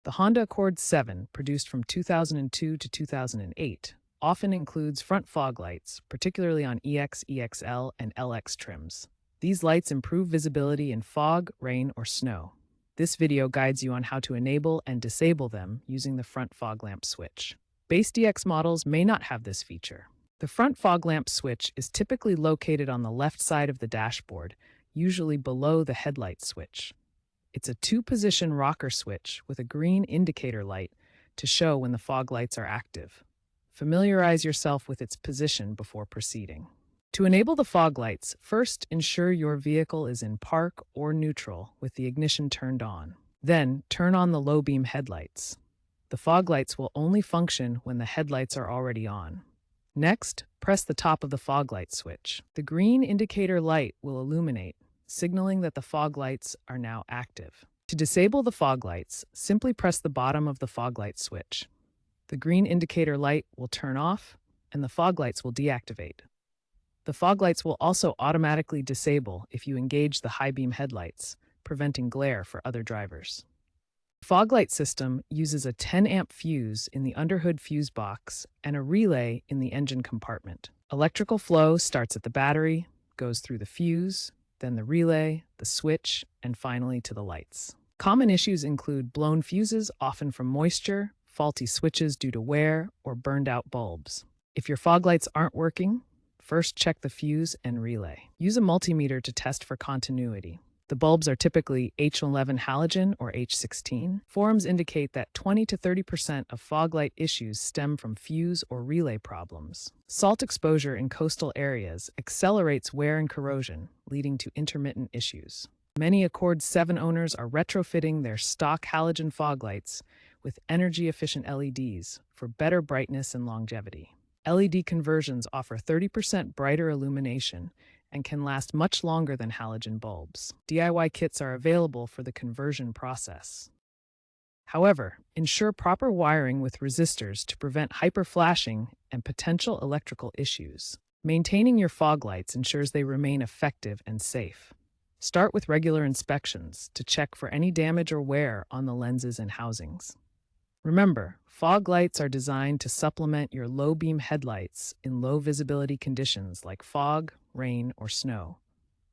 The Honda Accord VII, produced from 2002 to 2008, often includes front fog lights, particularly on EX, EXL, and LX trims. These lights improve visibility in fog, rain, or snow. This video guides you on how to enable and disable them using the front fog lamp switch. Base DX models may not have this feature. The front fog lamp switch is typically located on the left side of the dashboard, usually below the headlight switch. It's a two-position rocker switch with a green indicator light to show when the fog lights are active. Familiarize yourself with its position before proceeding. To enable the fog lights, first ensure your vehicle is in park or neutral with the ignition turned on. Then, turn on the low beam headlights. The fog lights will only function when the headlights are already on. Next, press the top of the fog light switch. The green indicator light will illuminate, signaling that the fog lights are now active. To disable the fog lights, simply press the bottom of the fog light switch. The green indicator light will turn off, and the fog lights will deactivate. The fog lights will also automatically disable if you engage the high beam headlights, preventing glare for other drivers. The fog light system uses a 10-amp fuse in the underhood fuse box and a relay in the engine compartment. Electrical flow starts at the battery, goes through the fuse, then the relay, the switch, and finally to the lights. Common issues include blown fuses, often from moisture, faulty switches due to wear, or burned-out bulbs. If your fog lights aren't working, first check the fuse and relay. Use a multimeter to test for continuity. The bulbs are typically H11 halogen or H16. Forums indicate that 20 to 30% of fog light issues stem from fuse or relay problems. Salt exposure in coastal areas accelerates wear and corrosion, leading to intermittent issues. Many Accord VII owners are retrofitting their stock halogen fog lights with energy-efficient LEDs for better brightness and longevity. LED conversions offer 30% brighter illumination and can last much longer than halogen bulbs. DIY kits are available for the conversion process. However, ensure proper wiring with resistors to prevent hyperflashing and potential electrical issues. Maintaining your fog lights ensures they remain effective and safe. Start with regular inspections to check for any damage or wear on the lenses and housings. Remember, fog lights are designed to supplement your low-beam headlights in low-visibility conditions like fog, rain, or snow.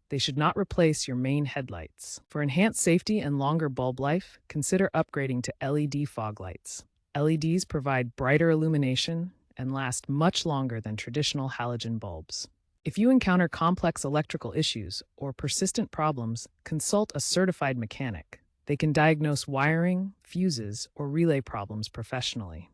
They should not replace your main headlights. For enhanced safety and longer bulb life, consider upgrading to LED fog lights. LEDs provide brighter illumination and last much longer than traditional halogen bulbs. If you encounter complex electrical issues or persistent problems, consult a certified mechanic. They can diagnose wiring, fuses, or relay problems professionally.